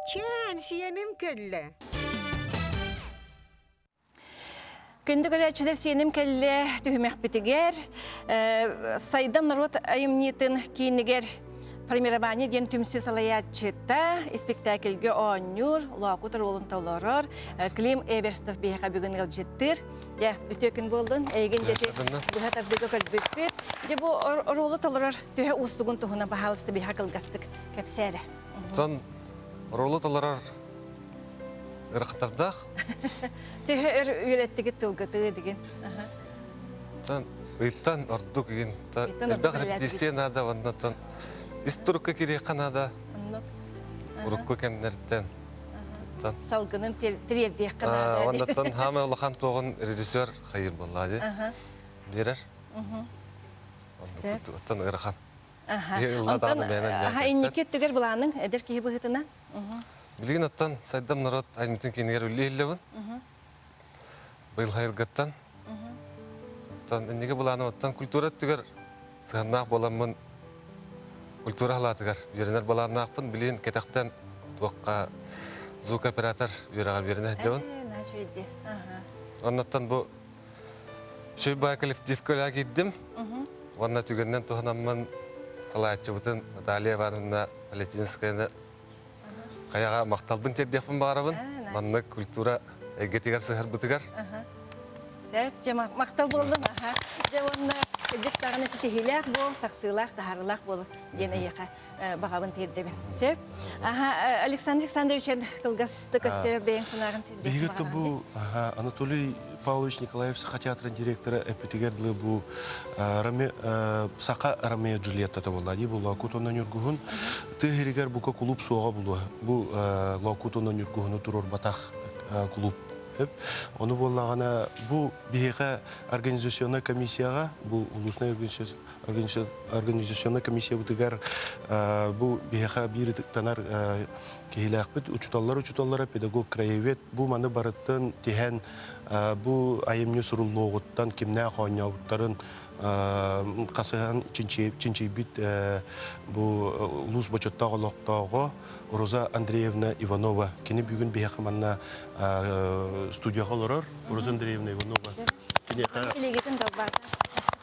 Чен сиеним келле. Күнді көрәчілер сенім кәлі түхімек бітігер, сайдан народ айымнетін кейінігер формирование ден түмсі салаятчыта, спектакльге оңнюр, лоқутыр олын толорор, Клим Эверстов бейіға бүгін ғылжеттір. Бүте күн болдың, әйген деді бұғатардығы көлбіппет. Де бұл оролы толорор түхі ұстығын тұхына бағалысты бейіға қылғастық кәпсәрі. Зан оролы толорор ырықтардақ? Түхі үйреттігі тұлғыты деген. Зан ұйттан ордық еген. Әлбәқ рәптесен ада ваннатан. Историкка керек қанада. Ұрыққы кәмдерден. Салғының тірердек қанада. Ваннатан хамы ұлақан тоғын режиссер қайыр болады. Берер. Оттан ұрықан. Онтан инники түгер буланың эдер киһи быһытына. Билген аттан сайдам народ айнытын кенегер үллейлебін. Бұл хайыргаттан. Иннеге буланы оттан культура түгер сығаннақ боламын. Культура халатыгар. Үйренер баларнақпын. Билген кетақтан туаққа звук оператор үйреға беріне әддеуін. Оннаттан бұл шөй бай коллектив көлі әкейдім. Онна түгеннен туғанамын салаятчы бұтын Наталья Ивановна Палестинскаяны қаяға мақталбын тердепін бағарабын. Манны культура әйгетігер сығар бұтығар. Сәт, мақтал болдың. Жауанна кәдік тағына сетехиләқ бол, тақсылақ, тағарылақ бол, дені еқа бағабын тердебін. Сәп, Александр Александрович қылғасты көсі бәйін сынағын тердебін. Бейгетті бұл Анатолий Павлович Николаев Саха театрын директоры әпетігерділі бұл Сақа Ромео Джульетта табылды. Бұл Лаукутонан үргіғын тұғырегер бұқа клуб соға бұлы. Бұл Лаукутонан үргіғыны тұрор батақ клуб. Оны болағана бұл бейеға организационный комиссияға, бұл ұлысына организационный комиссия бұтығар бұл бейеға бір таңар кейілі ақпет, учуталлары, педагог краевед, бұл маны барыттын теген бұл айымны сұрылы оғыттан кемне қауыня ұттарын қасыған чинчейбіт бұл ұлыс бачоттағы лоқтағы Роза Андреевна Иванова. Кені бүгін бейеға манна студияға оларар, Роза Андреевна Иванова.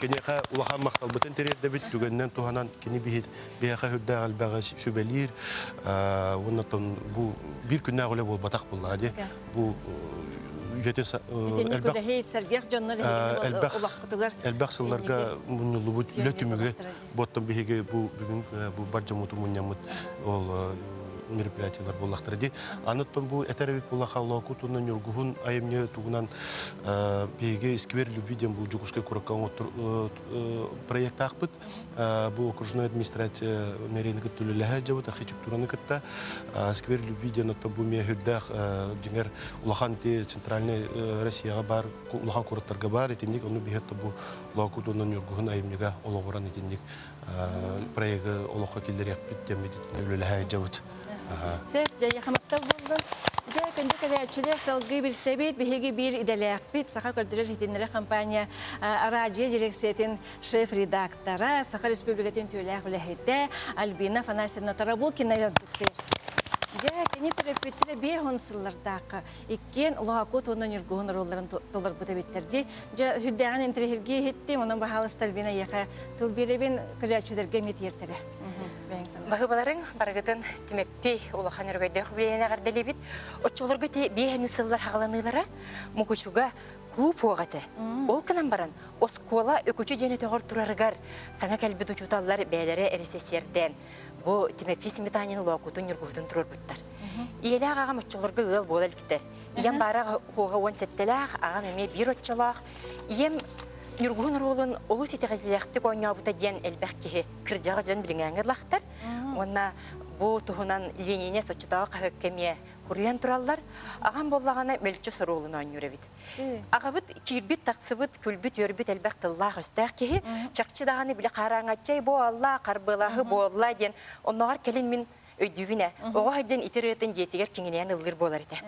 Кенеқа улахан мақталбытын терерді біт түгеннен туғанан кені бейеға хүдді әлбәға шөбелер. Оннаттан бұл бір күнне ғоле бол батақ болар. Бұл әлбәқ сылларға мұнылы бұд үлі түмігі боттан бейеге бүгін бар жамуты мұнямыд ол мероприятиялар болақтыр. Анаттан бұл әтәрәбет болақа Лаукутонан үргіғын айымне туғынан бейге сквер любви ден бұл жүгіске көріккен проект ақпыт. Бұл окружной администрация мәрені күттілі ләхә жауыт, архитектураны күтті. Сквер любви ден аттан бұл мия хүрдәқ жеңер улахан те центральный Россияға бар, улахан көріттарға бар. Етендік оны бейетті бұл Лаукутонан үргіғын айымнеға олығыран етендік проекті олыққа келдер яқпет демедетін өлі ләхә жауыт. Сәп, жайы қамақтал болдың. Жай күнді кәләтшілер салғы бір сәбет, бігеге бір иделәк бет, Сақа көрдірер етіндері компания Араджия дирекциятын шеф-редактора, Сақа Республикатын төләк үләхетті Альбина Фанасьевна Тарабулкина яддықтыр. Жай кәне түрәпеттілі бейхон сыллардақы, еккен Луақут онын үргіғын ролларын толар бұта беттерде. Жай хүддәғын интерхерге еттім, оның бағалысты Альбина еқа тылберебен кәләтшілерге мет ертірі. Бағыбаларың барғытын түмеппей улахан өргөйді құбілейіне ғардалі бит. Отчолар көте бейхені сыллар хағаланылары мұқычуға клуб оғаты. Ол кінан баран, оскола өкүчі жені тоғыр тұрарығар саңа кәлбіт ұчуталар бәлері әресесерден. Бұл түмеппей сметанины луақутын үргіғден тұрар бұттар. Иелі ағағам отчоларға ғыл бол әліктер. Ием бара хоға он сәттіләқ, ағам әме бір отчолақ. Ием Юргун ролын олу сетеғазилияқтық ойна бұта ден әлбәқкеге кіржағы жөн біліңәңірлақтар. Онна бұ тұғынан Ленине сочытаға қағықкеме құруян тұралар. Аған боллағана мөлчі сұролын ойныр әбіт. Ағабыт кирбіт, тақсыбыт, күлбіт, өрбіт әлбәқ тыллақ үстәқкеге чақчыдағаны білі қараңатчай бұ Алла, қарбылағы болла ден. Оннағар келін мен өйдуіне. Оға хайден итеретін жетігер кеңінен ұлғыр болар еді.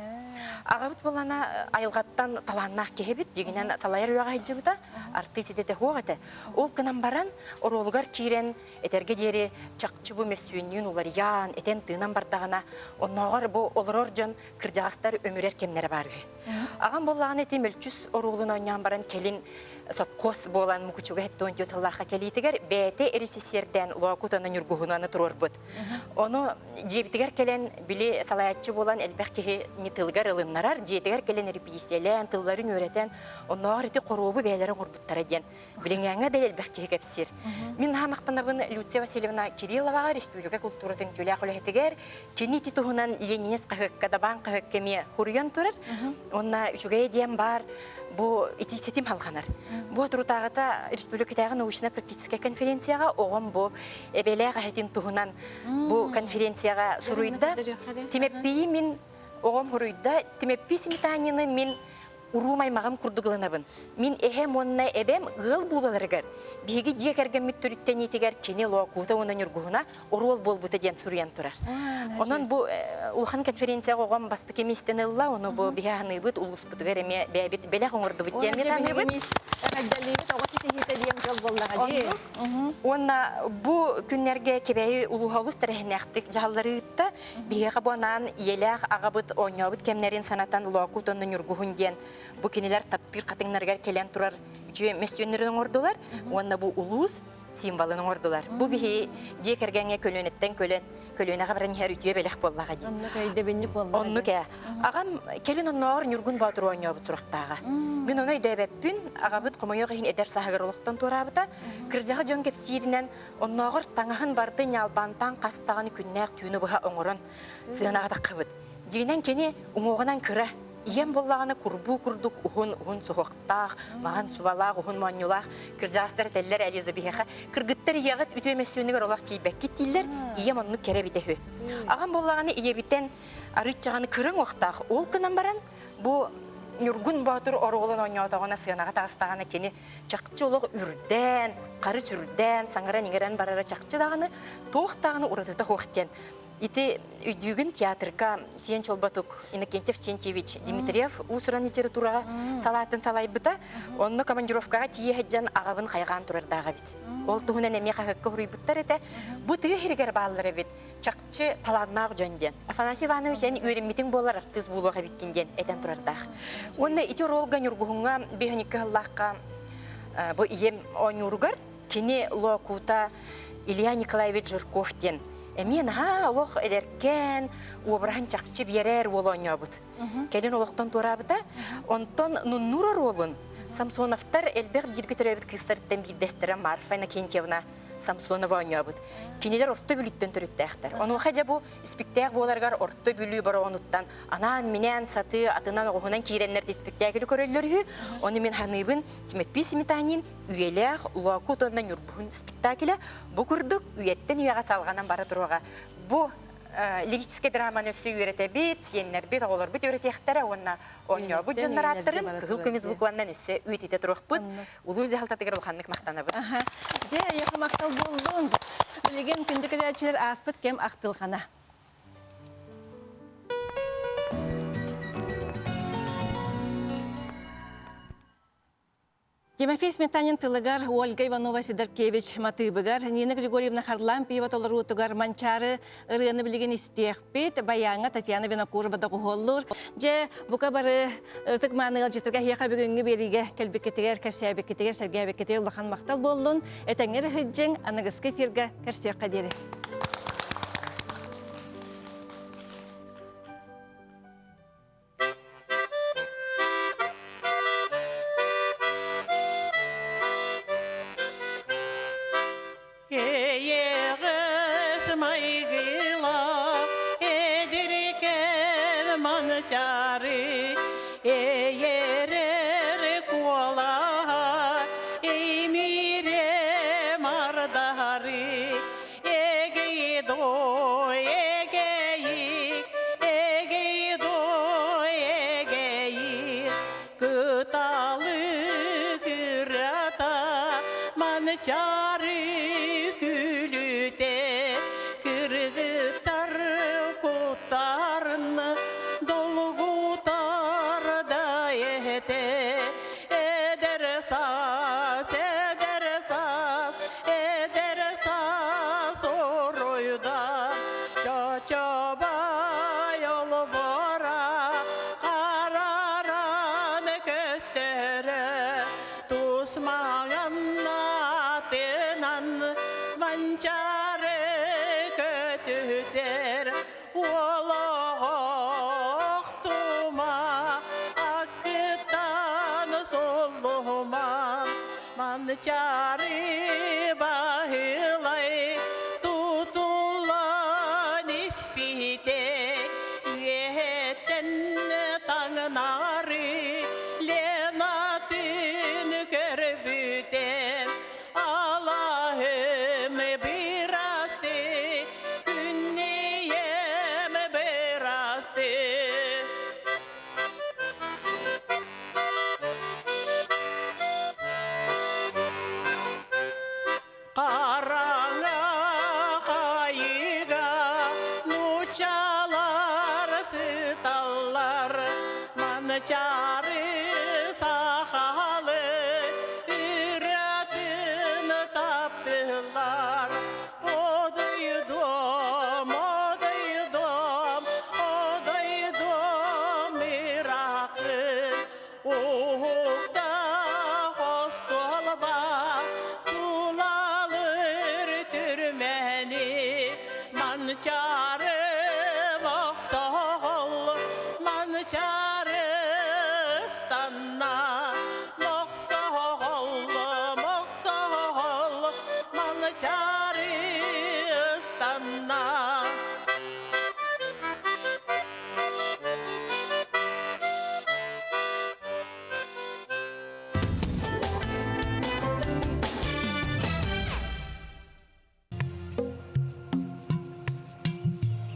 Ағабыт болана айылғаттан таланнақ кехебіт, дегінен салайыр өйға хайджы бұта, арты сететі хоғаты. Ол кінан баран, оролығар кейрен, әтерге дері чақчы бұ месуінен олар ян, әтен тыынан бардағына, оннағар бұ олыр жон кірдіғастар өмірер кемнері бар өй. Аған болағын әте мөлчүс оролығын ойнан баран келін қос болан мұкучуға әтті өңді тұллаққа келейтігер, бәйті әресесерден Луақутанан үргіғынаны тұрор бұд. Оны жебітігер келен білі салаятчы болан әлбәқкеге не тылғар ылыннарар, жетігер келен репетициялен, тылларын өретен, онағыр еті қоруыбы бәйлерін ғұрбыттары ден. Біліңәңі дәл әлбәқкеге кәпсер. Мен хамақтанабын Люция Васильевна Кирилловаға Республика культуратын көләқ үләтігер, кенеті тұғынан Ленинес қағыққа, дабан қағықкеме құруян тұрыр. Онна үшіге дем бар, бұл итисетім халғанар. Бұл тұрутағыта Республикатағы научно-практическая конференцияға оғын бұл әбелі ғахетін тұғынан бұл конференцияға сұруйда. Темеппейі мен оғын құруйда. Темеппей сметанины мен урумай мағам күрдіғыланабын. Мен эхем онына әбәм ғыл бұлаларығар. Беги жекерген мүттүріттен етігер кене лоқуыта онын үргуына орол бол бұты ден сүриян тұрар. Онын бұл ұлхан конференция қоған басты кеместен ұлла, оны бұл бігағаны бұд ұлыс бұтығар әме бәбет бәлі қоңырды бұд деме таны бұд. Онна бұл күннерге кебәйі ұлуғалыс тәрәхінәқтік жағалары ұтта бігеға бұнан еләқ ағабыт оңябыт кәмнерін санатан лоқут онын үргуын ден бұл кенелер таптыр қатыңнарғар келен тұрар үче мессионерінің ордылар, онна бұл ұлыс символының ордылар. Бұл бігі жекергенге көлөнеттен көлөнеға бірін хер үтіе бәліқ боллаға дейін. Онны кә. Ағам келін оннағыр нүргін батыр ойнабыт сұрақтаға. Мен оны өйдәбәппін, ағабыт қомайоға хин әдер сағығырлықтан тұрабыта, кіржаға жон кепсиерінен оннағыр таңағын барды нялбантан қастағаны күннәқ түйіні бұға оңырын сығынаға таққыбыт. Дегенен кені ұңоғынан кірі. Ием боллағаны күрбу күрдік ұғын сұғықтақ, маған сұбалақ, ұғын манюлақ, кіржағыстар тәлілер әлізі бейхақа. Кіргіттер еғіт үтемесуінігер олақ тейбәк кеттейлер, ием онны кәрі бітехі. Аған боллағаны иебіттен арытчағаны кірің оқтақ. Ол күнан баран, бұл нүргін батыр орғылын ойнауытағына сығынаға тағыстағаны кені чақчы олық үрден, қары сүрден, саңғыран еңерен барара чақчы дағаны, тоқтағаны ұратыта хоқтен. Ити үйдігін театрға Сиен Чолбатук Иннокентьев Сенчевич Дмитриев усыран литератураға салатын салай бұта, онны командировкаға тие хәджан ағабын қайған тұрардағы бит. Ол тұғынан әме қақыққа ғұрый бұттар еті, бұтығы хергер бағылары бит, чақчы таланнағы жөнден. Афанасий Иванович әні өрімметін болар артыз болуға биткенден әтен тұрардағы. Онны ити ролға нүргуғынға бейханикы ғыллаққа бұ ием ойнұрғар, кені лоқута Илья Николаевич Жирковтен. Мен олық әдеркен, обырған чақчы берер олуын өбіт. Кәлін олықтан тұрабыда, онтон нұннұрар олын. Самсоновтар әлбәқ біргі түрәбіт кыстарыттен бірдестірі Марфайна Кентьевна Самсонова өбіт. Кенелер орты бүліттен түрітті әқтір. Оны қажа бұл спектәк боларғар орты бүлі бары онуттан. Анан, менен, саты, атынан оғынан кейренлерді спектәкілі көрелері. Оны мен ханыбын Тимеппи Сметанин үйеләқ луақут ондан үрбуын спектәкілі. Бұл күрдік үйеттен үйеға салғанан бары тұруға. Бұл лирический драманы өсі үйреті бет, сенлер бет, олар бет үйреті ектері, онна оңя бұд жонлар аттырын, күгіл көміз бұқуаннан өсі үйететі тұрық бұд, ұлы өзі халтатығыр ұлғанлық мақтаны бұд. Же, еқі мақтал болуын бұд. Білеген күндік әлчілер аспыт кем ақтылғана. Тимофей Сметанин тылыгар, Ольга Иванова Сидоркевич Матыбыгар, Нина Григорьевна Харлампиева толырутыгар манчары ырыны білген истеқпет, баяңа Татьяна Винокурова дағуғоллыр. Же, бұқа бары тұқманы ғалжетірге еқа бүгінгі беріге кәлбекетігер, кәпсиябекетігер, сәргиябекетігер ұлақан мақтал болуын, әтәңер хүджен анығысқы фирға кәрсек қадері. Çare bahılay tutulan ispite yetten tanrı lenatin körbüten Allah'ım biraz de günneyem biraz de çarı sahalı üretini taptılar. Odaydum, odaydum, odaydum Irak'ın Uhuk'ta hostolba tulalır türmeni mançarı moksa